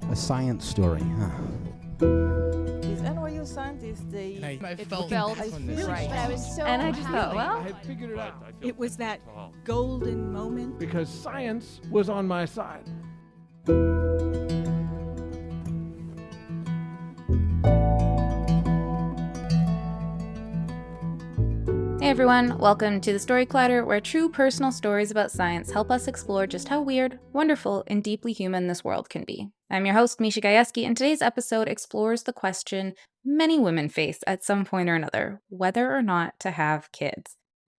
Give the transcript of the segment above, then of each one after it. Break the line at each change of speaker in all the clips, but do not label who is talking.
A science story, huh?
These NYU scientists,
I felt
really
right.
I
was so
and I just thought, well,
I had figured it out.
It was that golden moment.
Because science was on my side.
Hey everyone, welcome to the Story Clatter, where true personal stories about science help us explore just how weird, wonderful, and deeply human this world can be. I'm your host, Misha Gajewski, and today's episode explores the question many women face at some point or another, whether or not to have kids.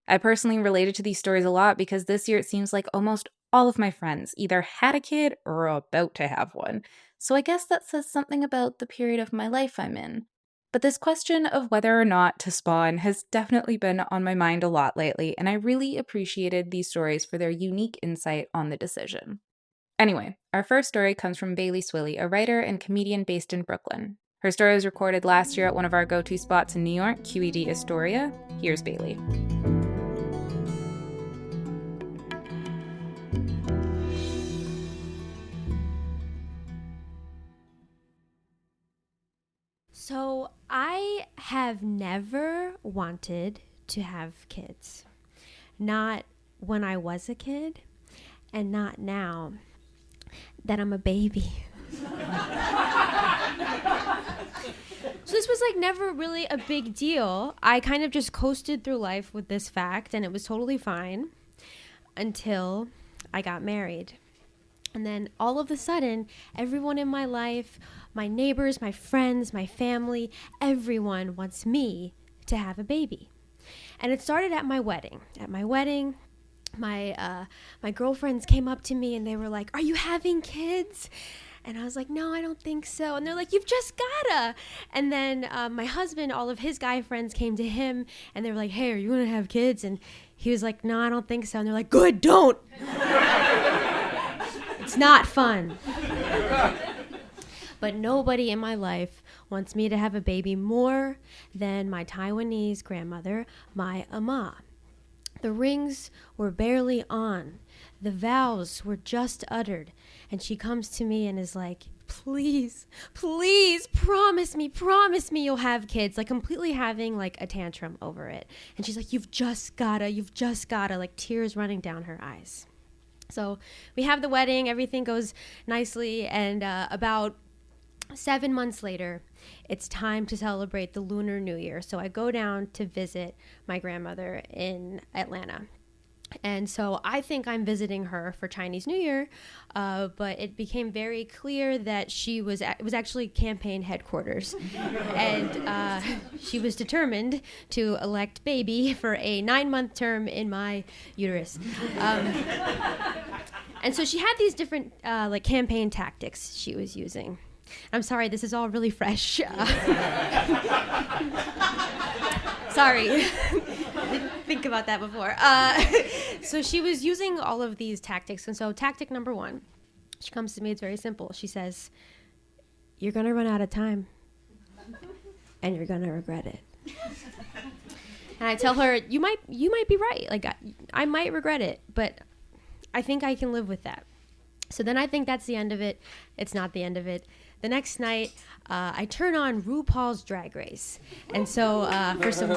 I personally related to these stories a lot because this year it seems like almost all of my friends either had a kid or are about to have one. So I guess that says something about the period of my life I'm in. But this question of whether or not to spawn has definitely been on my mind a lot lately, and I really appreciated these stories for their unique insight on the decision. Anyway, our first story comes from Bailey Swilley, a writer and comedian based in Brooklyn. Her story was recorded last year at one of our go-to spots in New York, QED Astoria. Here's Bailey.
So I have never wanted to have kids. Not when I was a kid, and not now that I'm a baby. So this was like never really a big deal. I kind of just coasted through life with this fact, and it was totally fine until I got married. And then all of a sudden, everyone in my life, my neighbors, my friends, my family, everyone wants me to have a baby. And it started at my wedding. At my wedding, my girlfriends came up to me and they were like, "Are you having kids?" And I was like, "No, I don't think so." And they're like, "You've just gotta." And then my husband, all of his guy friends came to him and they were like, "Hey, are you gonna have kids?" And he was like, "No, I don't think so." And they're like, "Good, don't." It's not fun. But nobody in my life wants me to have a baby more than my Taiwanese grandmother, my ama. The rings were barely on. The vows were just uttered. And she comes to me and is like, "Please, please, promise me you'll have kids." Like completely having like a tantrum over it. And she's like, you've just gotta, like tears running down her eyes. So we have the wedding, everything goes nicely, and about 7 months later, it's time to celebrate the Lunar New Year. So I go down to visit my grandmother in Atlanta. And so I think I'm visiting her for Chinese New Year, but it became very clear that it was actually campaign headquarters. And she was determined to elect baby for a 9-month term in my uterus. And so she had these different like campaign tactics she was using. I'm sorry, this is all really fresh. Sorry, didn't think about that before. So she was using all of these tactics. And so tactic number 1, she comes to me, it's very simple. She says, "You're gonna run out of time and you're gonna regret it." And I tell her, you might be right. Like I might regret it, but I think I can live with that. So then I think that's the end of it. It's not the end of it. The next night, I turn on RuPaul's Drag Race. And so for some,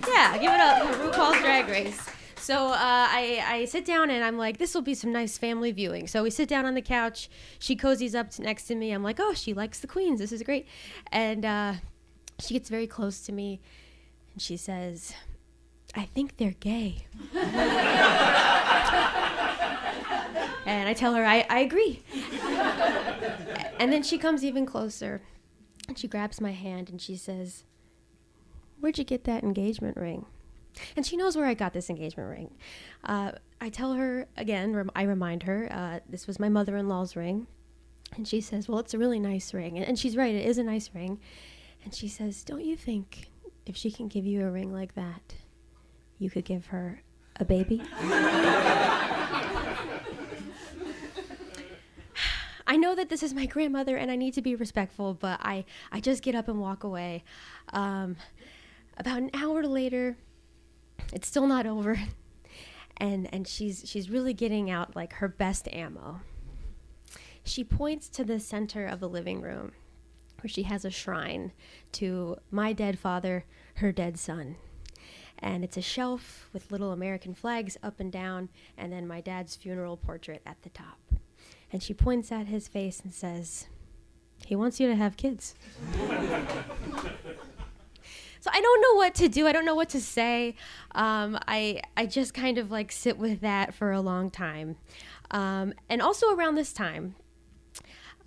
yeah, give it up for RuPaul's Drag Race. So I sit down and I'm like, this will be some nice family viewing. So we sit down on the couch. She cozies up next to me. I'm like, oh, she likes the queens. This is great. And she gets very close to me and she says, "I think they're gay." And I tell her, I agree. And then she comes even closer and she grabs my hand and she says, "Where'd you get that engagement ring?" And she knows where I got this engagement ring. I tell her again, I remind her, this was my mother-in-law's ring. And she says, "Well, it's a really nice ring." And she's right, it is a nice ring. And she says, "Don't you think if she can give you a ring like that, you could give her a baby?" I know that this is my grandmother and I need to be respectful, but I just get up and walk away. About an hour later, it's still not over. And she's really getting out like her best ammo. she points to the center of the living room where she has a shrine to my dead father, her dead son. And it's a shelf with little American flags up and down, and then my dad's funeral portrait at the top. And she points at his face and says, "He wants you to have kids." So I don't know what to do. I don't know what to say. I just kind of like sit with that for a long time. And also around this time,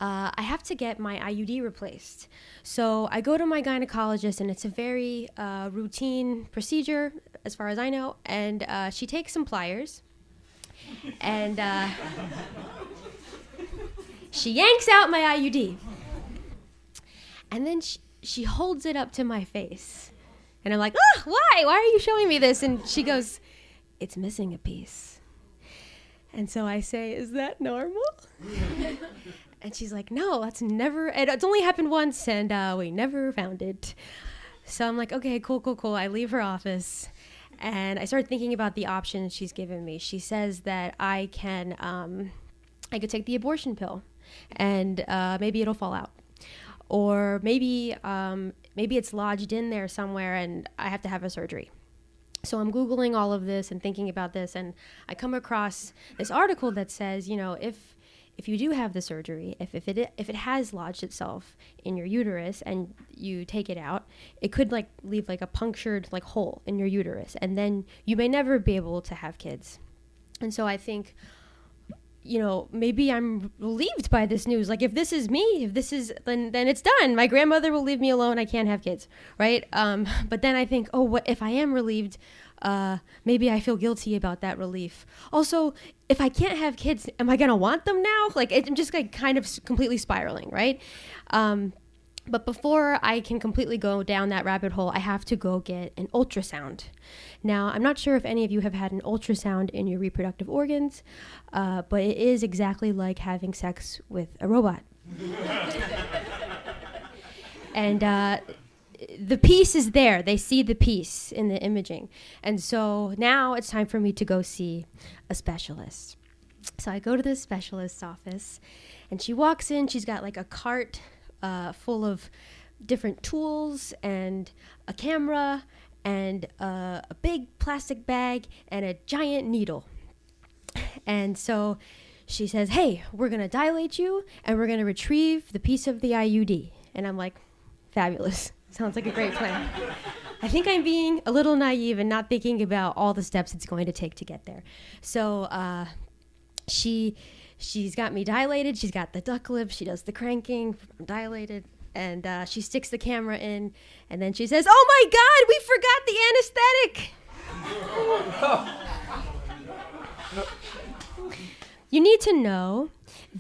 I have to get my IUD replaced. So I go to my gynecologist, and it's a very routine procedure as far as I know. And she takes some pliers, and she yanks out my IUD. And then she holds it up to my face. And I'm like, why? Why are you showing me this? And she goes, "It's missing a piece." And so I say, "Is that normal?" And she's like, "No, it's only happened once, and we never found it." So I'm like, okay, cool. I leave her office, and I start thinking about the options she's given me. She says that I could take the abortion pill, and maybe it'll fall out. Or maybe it's lodged in there somewhere and I have to have a surgery. So I'm Googling all of this and thinking about this, and I come across this article that says, if you do have the surgery, if it has lodged itself in your uterus and you take it out, it could leave a punctured hole in your uterus, and then you may never be able to have kids. And so I think, maybe I'm relieved by this news. If this is me, then it's done. My grandmother will leave me alone. I can't have kids, right? But then I think, what if I am relieved? Maybe I feel guilty about that relief. Also, if I can't have kids, am I gonna want them now? I'm just kind of completely spiraling, right? But before I can completely go down that rabbit hole, I have to go get an ultrasound. Now, I'm not sure if any of you have had an ultrasound in your reproductive organs, but it is exactly like having sex with a robot. And the piece is there. They see the piece in the imaging. And so now it's time for me to go see a specialist. So I go to the specialist's office, and she walks in. She's got a cart full of different tools and a camera and a big plastic bag and a giant needle. And so she says, "Hey, we're going to dilate you and we're going to retrieve the piece of the IUD." And I'm like, fabulous. Sounds like a great plan. I think I'm being a little naive and not thinking about all the steps it's going to take to get there. So she's got me dilated. She's got the duck lips. She does the cranking. I'm dilated. And she sticks the camera in. And then she says, "Oh, my God, we forgot the anesthetic." You need to know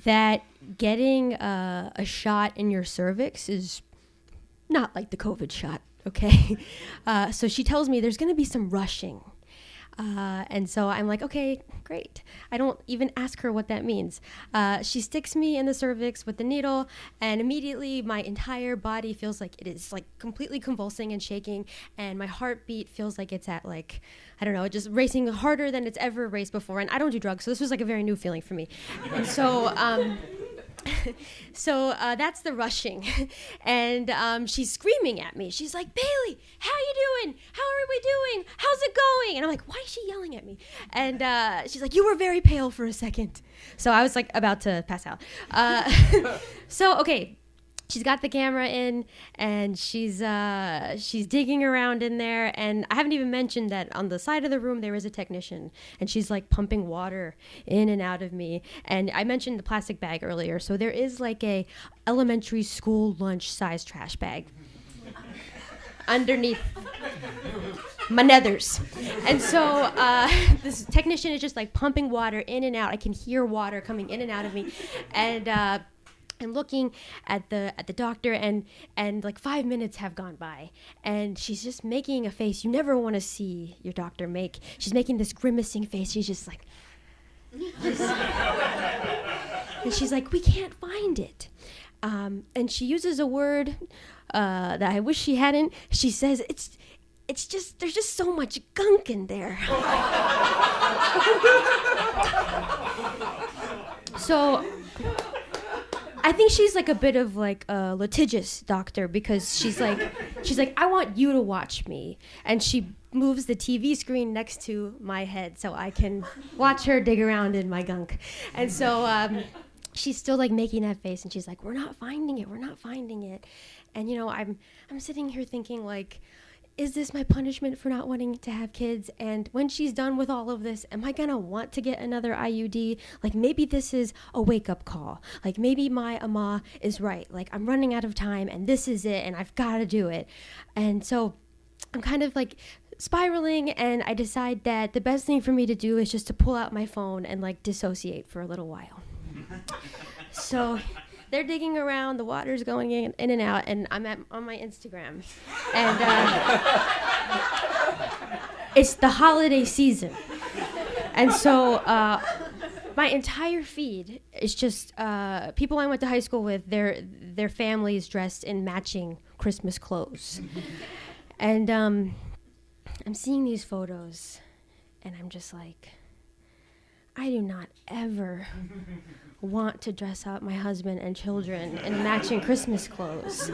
that getting a shot in your cervix is not like the COVID shot, okay? So she tells me there's going to be some rushing. And so I'm like, okay, great. I don't even ask her what that means. She sticks me in the cervix with the needle, and immediately my entire body feels like it is completely convulsing and shaking, and my heartbeat feels like it's at I don't know, just racing harder than it's ever raced before. And I don't do drugs, so this was a very new feeling for me. And so that's the rushing. And she's screaming at me. She's like, "Bailey, how you doing? How are we doing? How's it going?" And I'm like, why is she yelling at me? And she's like, "You were very pale for a second." So I was about to pass out. So, okay. She's got the camera in, and she's digging around in there, and I haven't even mentioned that on the side of the room there is a technician, and she's pumping water in and out of me. And I mentioned the plastic bag earlier, so there is a elementary school lunch size trash bag underneath my nethers. And so this technician is just pumping water in and out. I can hear water coming in and out of me, and I'm looking at the doctor, and 5 minutes have gone by, and she's just making a face you never want to see your doctor make. She's making this grimacing face. She's just and she's like, "We can't find it." And she uses a word that I wish she hadn't. She says, it's just, there's just so much gunk in there. So I think she's like a bit of like a litigious doctor because she's like, I want you to watch me. And she moves the TV screen next to my head so I can watch her dig around in my gunk. And so she's still like making that face and she's like, we're not finding it. And you know, I'm sitting here thinking like, is this my punishment for not wanting to have kids? And when she's done with all of this, am I gonna want to get another IUD? Like maybe this is a wake-up call. Like maybe my ama is right. Like I'm running out of time and this is it and I've gotta do it. And so I'm kind of like spiraling and I decide that the best thing for me to do is just to pull out my phone and like dissociate for a little while. So they're digging around, the water's going in and out, and I'm on my Instagram. And it's the holiday season. And so my entire feed is just people I went to high school with, their families dressed in matching Christmas clothes. And I'm seeing these photos, and I'm just like, I do not ever want to dress up my husband and children in matching Christmas clothes.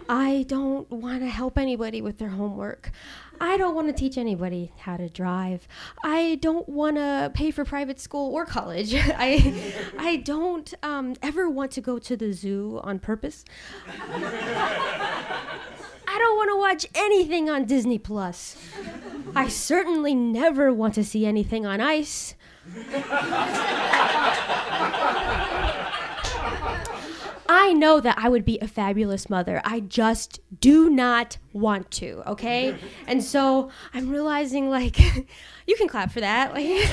I don't want to help anybody with their homework. I don't want to teach anybody how to drive. I don't want to pay for private school or college. I don't ever want to go to the zoo on purpose. I don't want to watch anything on Disney Plus. I certainly never want to see anything on ice. I know that I would be a fabulous mother. I just do not want to, okay? And so I'm realizing, like, you can clap for that. Like,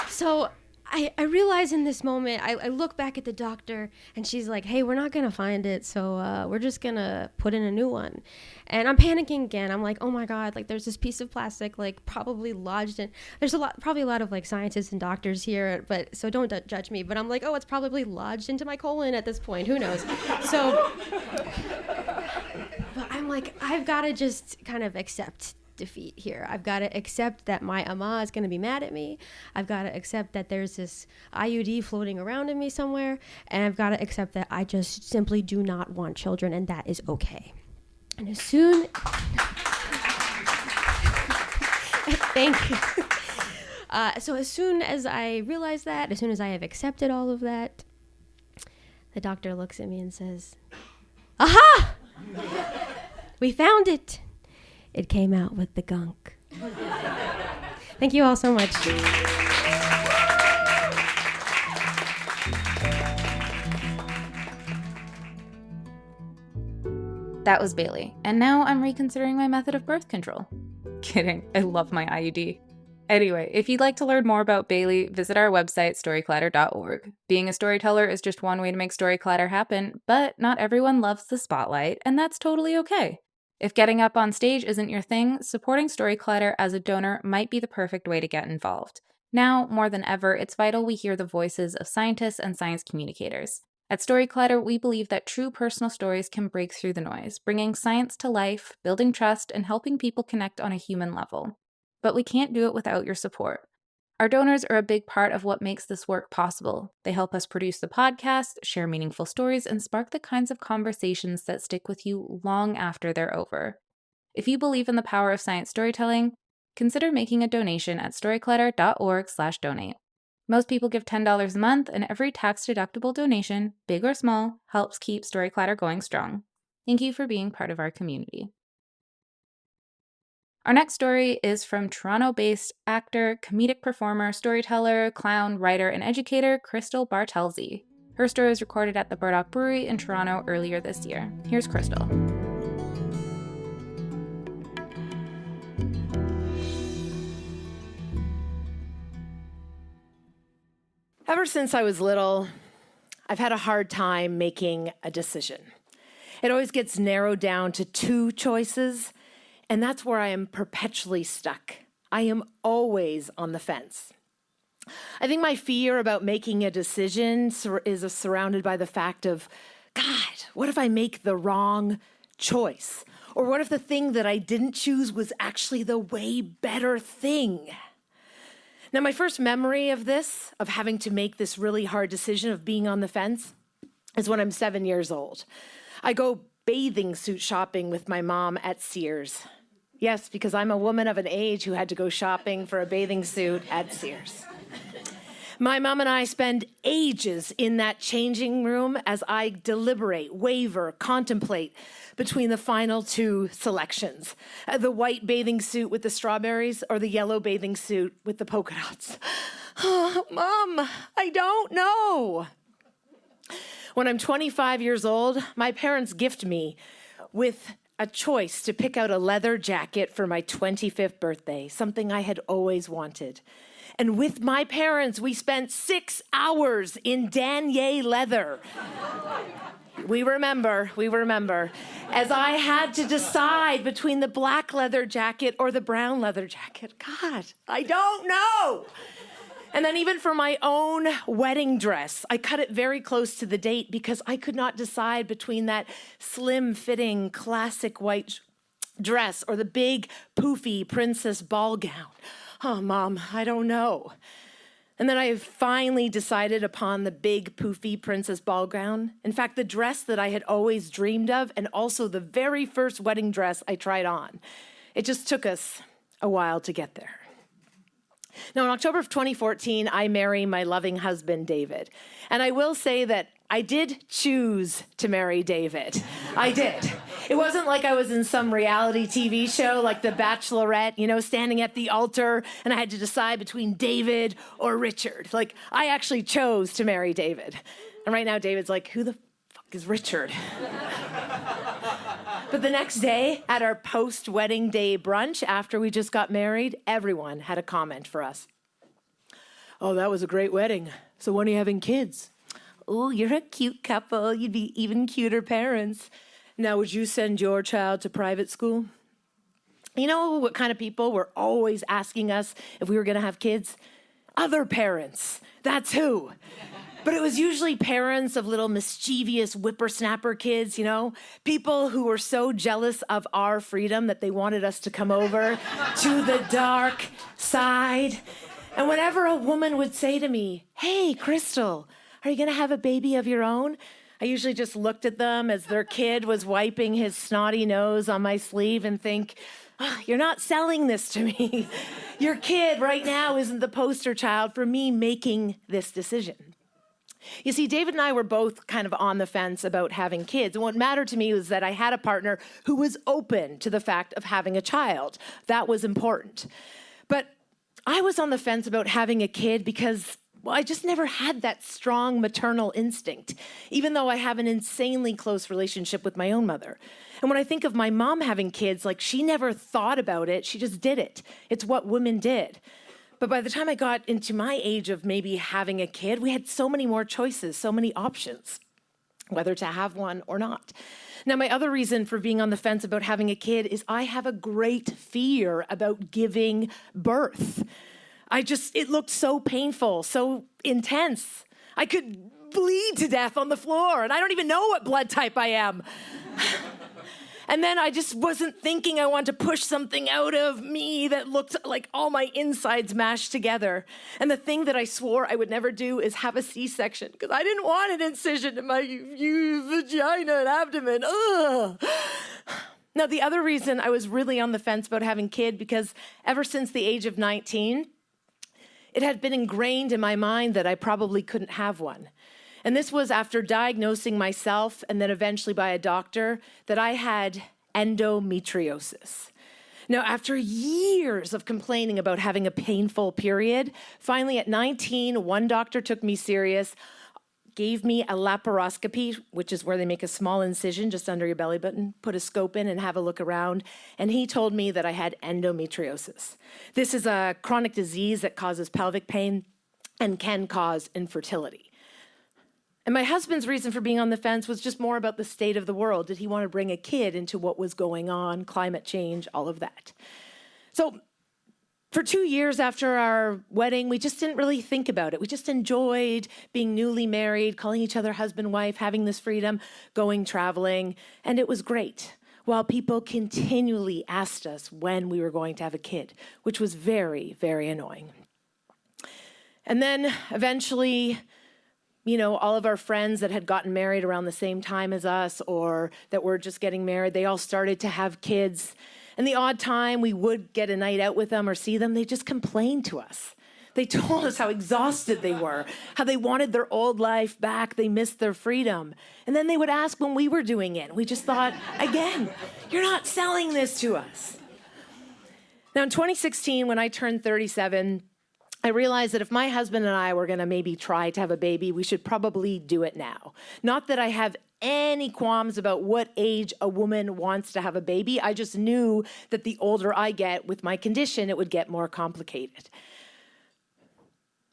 so I realize in this moment, I look back at the doctor and she's like, hey, we're not gonna find it, so we're just gonna put in a new one. And I'm panicking again. I'm like, oh my God, like there's this piece of plastic like probably lodged in, there's probably a lot of like scientists and doctors here, but so don't judge me, but I'm like, oh, it's probably lodged into my colon at this point, who knows? So, but I'm like, I've gotta just kind of accept defeat here. I've got to accept that my ama is going to be mad at me. I've got to accept that there's this IUD floating around in me somewhere, and I've got to accept that I just simply do not want children, and that is okay. And as soon thank you. So as soon as I realize that, as soon as I have accepted all of that, the doctor looks at me and says, aha! We found it. It came out with the gunk. Thank you all so much.
That was Bailey, and now I'm reconsidering my method of birth control. Kidding, I love my IUD. Anyway, if you'd like to learn more about Bailey, visit our website, storyclatter.org. Being a storyteller is just one way to make storyclatter happen, but not everyone loves the spotlight, and that's totally okay. If getting up on stage isn't your thing, supporting Storyclatter as a donor might be the perfect way to get involved. Now, more than ever, it's vital we hear the voices of scientists and science communicators. At Storyclatter, we believe that true personal stories can break through the noise, bringing science to life, building trust, and helping people connect on a human level. But we can't do it without your support. Our donors are a big part of what makes this work possible. They help us produce the podcast, share meaningful stories, and spark the kinds of conversations that stick with you long after they're over. If you believe in the power of science storytelling, consider making a donation at storyclatter.org/donate. Most people give $10 a month, and every tax-deductible donation, big or small, helps keep Storyclatter going strong. Thank you for being part of our community. Our next story is from Toronto-based actor, comedic performer, storyteller, clown, writer, and educator Crystal Bartelzy. Her story was recorded at the Burdock Brewery in Toronto earlier this year. Here's Crystal.
Ever since I was little, I've had a hard time making a decision. It always gets narrowed down to two choices, and that's where I am perpetually stuck. I am always on the fence. I think my fear about making a decision is surrounded by the fact of, God, what if I make the wrong choice? Or what if the thing that I didn't choose was actually the way better thing? Now, my first memory of this, of having to make this really hard decision of being on the fence, is when I'm 7 years old. I go bathing suit shopping with my mom at Sears. Yes, because I'm a woman of an age who had to go shopping for a bathing suit at Sears. My mom and I spend ages in that changing room as I deliberate, waver, contemplate between the final two selections. The white bathing suit with the strawberries or the yellow bathing suit with the polka dots. Oh, Mom, I don't know. When I'm 25 years old, my parents gift me with a choice to pick out a leather jacket for my 25th birthday, something I had always wanted. And with my parents, we spent 6 hours in denier leather. We remember, as I had to decide between the black leather jacket or the brown leather jacket. God, I don't know. And then even for my own wedding dress, I cut it very close to the date because I could not decide between that slim-fitting classic white dress or the big poofy princess ball gown. Oh, Mom, I don't know. And then I finally decided upon the big poofy princess ball gown. In fact, the dress that I had always dreamed of, and also the very first wedding dress I tried on. It just took us a while to get there. Now, in October of 2014, I marry my loving husband, David. And I will say that I did choose to marry David. I did. It wasn't like I was in some reality TV show like The Bachelorette, standing at the altar, and I had to decide between David or Richard. Like, I actually chose to marry David. And right now, David's like, who the fuck is Richard? But the next day, at our post-wedding day brunch, after we just got married, everyone had a comment for us. Oh, that was a great wedding. So when are you having kids? Oh, you're a cute couple. You'd be even cuter parents. Now, would you send your child to private school? You know what kind of people were always asking us if we were going to have kids? Other parents. That's who. But it was usually parents of little mischievous whippersnapper kids, people who were so jealous of our freedom that they wanted us to come over to the dark side. And whenever a woman would say to me, hey, Crystal, are you going to have a baby of your own? I usually just looked at them as their kid was wiping his snotty nose on my sleeve and think, oh, you're not selling this to me. Your kid right now isn't the poster child for me making this decision. You see, David and I were both kind of on the fence about having kids. And what mattered to me was that I had a partner who was open to the fact of having a child. That was important. But I was on the fence about having a kid because, I just never had that strong maternal instinct, even though I have an insanely close relationship with my own mother. And when I think of my mom having kids, she never thought about it. She just did it. It's what women did. But by the time I got into my age of maybe having a kid, we had so many more choices, so many options, whether to have one or not. Now, my other reason for being on the fence about having a kid is I have a great fear about giving birth. It looked so painful, so intense. I could bleed to death on the floor, and I don't even know what blood type I am. And then I just wasn't thinking I wanted to push something out of me that looked like all my insides mashed together. And the thing that I swore I would never do is have a C-section, because I didn't want an incision in my vagina and abdomen. Ugh. Now, the other reason I was really on the fence about having a kid, because ever since the age of 19, it had been ingrained in my mind that I probably couldn't have one. And this was after diagnosing myself and then eventually by a doctor that I had endometriosis. Now, after years of complaining about having a painful period, finally at 19, one doctor took me serious, gave me a laparoscopy, which is where they make a small incision just under your belly button, put a scope in and have a look around, and he told me that I had endometriosis. This is a chronic disease that causes pelvic pain and can cause infertility. And my husband's reason for being on the fence was just more about the state of the world. Did he want to bring a kid into what was going on, climate change, all of that? So for 2 years after our wedding, we just didn't really think about it. We just enjoyed being newly married, calling each other husband, wife, having this freedom, going traveling, and it was great. While people continually asked us when we were going to have a kid, which was very, very annoying. And then eventually, you know, all of our friends that had gotten married around the same time as us or that were just getting married, they all started to have kids. And the odd time we would get a night out with them or see them, they just complained to us. They told us how exhausted they were, how they wanted their old life back, they missed their freedom. And then they would ask when we were doing it. We just thought, again, you're not selling this to us. Now in 2016, when I turned 37, I realized that if my husband and I were gonna maybe try to have a baby, we should probably do it now. Not that I have any qualms about what age a woman wants to have a baby. I just knew that the older I get with my condition, it would get more complicated.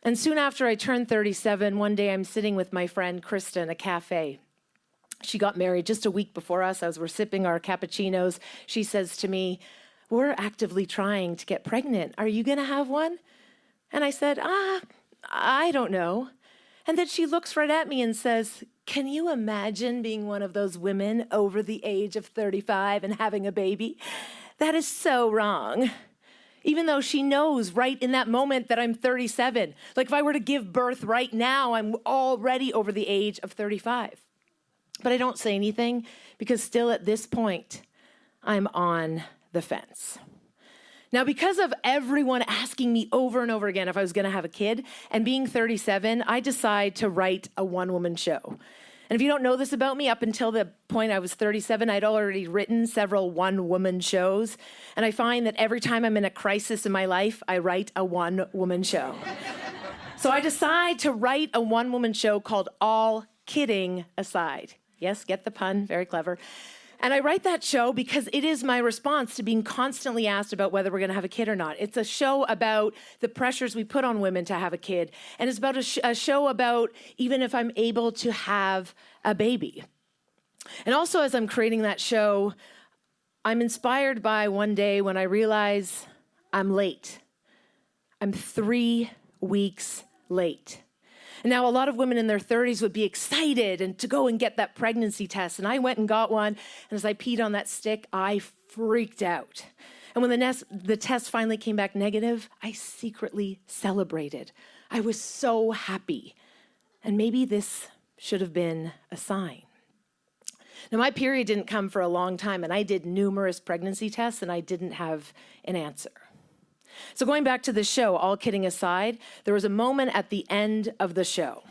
And soon after I turned 37, one day I'm sitting with my friend Krista in a cafe. She got married just a week before us. As we're sipping our cappuccinos, she says to me, "We're actively trying to get pregnant. Are you gonna have one?" And I said, I don't know. And then she looks right at me and says, "Can you imagine being one of those women over the age of 35 and having a baby? That is so wrong." Even though she knows right in that moment that I'm 37. Like if I were to give birth right now, I'm already over the age of 35. But I don't say anything because still at this point, I'm on the fence. Now, because of everyone asking me over and over again if I was going to have a kid, and being 37, I decide to write a one-woman show. And if you don't know this about me, up until the point I was 37, I'd already written several one-woman shows. And I find that every time I'm in a crisis in my life, I write a one-woman show. So I decide to write a one-woman show called All Kidding Aside. Yes, get the pun, very clever. And I write that show because it is my response to being constantly asked about whether we're going to have a kid or not. It's a show about the pressures we put on women to have a kid. And it's about a show about even if I'm able to have a baby. And also as I'm creating that show, I'm inspired by one day when I realize I'm late. I'm 3 weeks late. And now a lot of women in their 30s would be excited and to go and get that pregnancy test. And I went and got one. And as I peed on that stick, I freaked out. And when the test finally came back negative, I secretly celebrated. I was so happy. And maybe this should have been a sign. Now, my period didn't come for a long time, and I did numerous pregnancy tests, and I didn't have an answer. So going back to the show, all kidding aside, there was a moment at the end of the show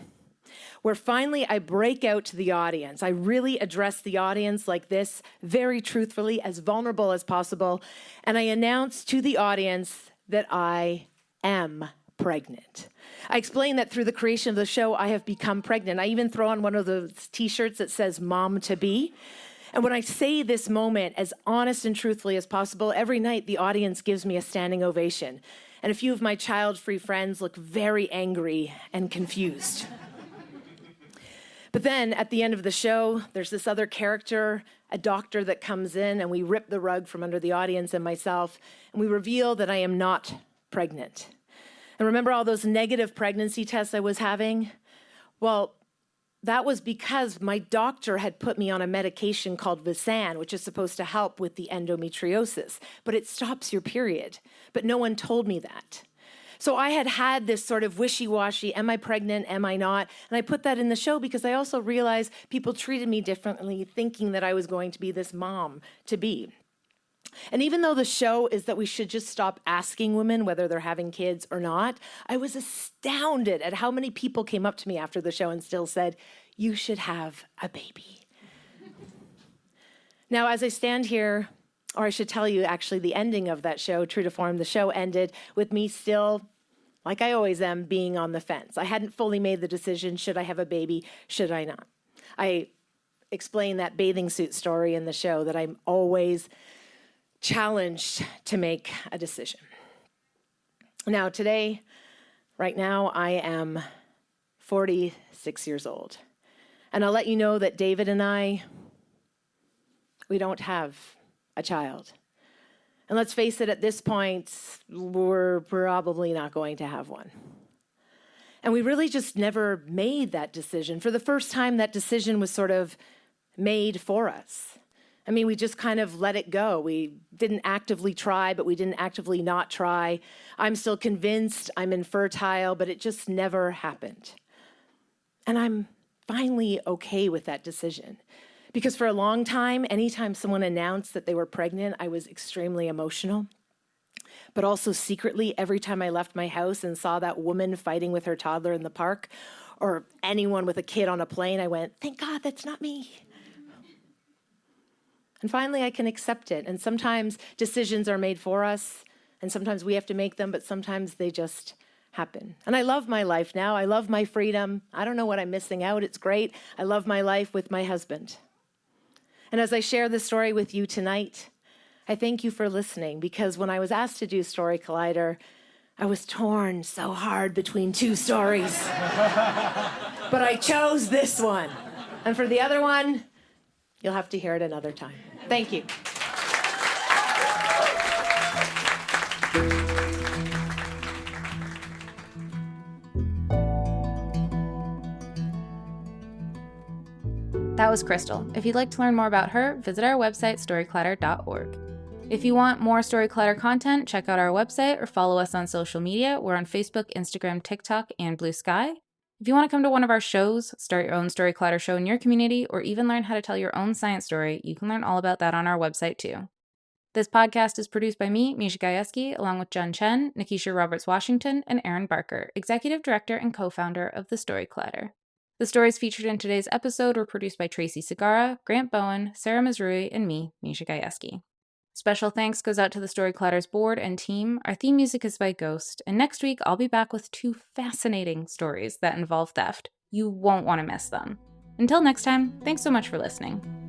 where finally I break out to the audience. I really address the audience like this, very truthfully, as vulnerable as possible. And I announce to the audience that I am pregnant. I explain that through the creation of the show, I have become pregnant. I even throw on one of those t-shirts that says "Mom to be." And when I say this moment as honest and truthfully as possible, every night the audience gives me a standing ovation. And a few of my child-free friends look very angry and confused. But then at the end of the show, there's this other character, a doctor that comes in, and we rip the rug from under the audience and myself, and we reveal that I am not pregnant. And remember all those negative pregnancy tests I was having? Well, that was because my doctor had put me on a medication called Visan, which is supposed to help with the endometriosis, but it stops your period. But no one told me that. So I had this sort of wishy-washy, am I pregnant, am I not? And I put that in the show because I also realized people treated me differently, thinking that I was going to be this mom to be. And even though the show is that we should just stop asking women whether they're having kids or not, I was astounded at how many people came up to me after the show and still said, "You should have a baby." Now, as I stand here, or I should tell you actually the ending of that show, true to form, the show ended with me still, like I always am, being on the fence. I hadn't fully made the decision, should I have a baby, should I not? I explained that bathing suit story in the show, that I'm always challenged to make a decision. Now today, right now, I am 46 years old. And I'll let you know that David and I, we don't have a child. And let's face it, at this point, we're probably not going to have one. And we really just never made that decision. For the first time, that decision was sort of made for us. I mean, we just kind of let it go. We didn't actively try, but we didn't actively not try. I'm still convinced I'm infertile, but it just never happened. And I'm finally okay with that decision. Because for a long time, anytime someone announced that they were pregnant, I was extremely emotional. But also secretly, every time I left my house and saw that woman fighting with her toddler in the park, or anyone with a kid on a plane, I went, thank God that's not me. And finally, I can accept it. And sometimes decisions are made for us, and sometimes we have to make them, but sometimes they just happen. And I love my life now. I love my freedom. I don't know what I'm missing out. It's great. I love my life with my husband. And as I share this story with you tonight, I thank you for listening, because when I was asked to do Story Collider, I was torn so hard between two stories. But I chose this one. And for the other one, you'll have to hear it another time. Thank you.
That was Crystal. If you'd like to learn more about her, visit our website, storyclatter.org. If you want more Story Clatter content, check out our website or follow us on social media. We're on Facebook, Instagram, TikTok, and Blue Sky. If you want to come to one of our shows, start your own Story Clatter show in your community, or even learn how to tell your own science story, you can learn all about that on our website too. This podcast is produced by me, Misha Gajewski, along with Jen Chen, Nikisha Roberts-Washington, and Aaron Barker, Executive Director and co-founder of the Story Clatter. The stories featured in today's episode were produced by Tracy Segarra, Grant Bowen, Sarah Mazrui, and me, Misha Gajewski. Special thanks goes out to the Story Clatter's board and team. Our theme music is by Ghost, and next week I'll be back with 2 fascinating stories that involve theft. You won't want to miss them. Until next time, thanks so much for listening.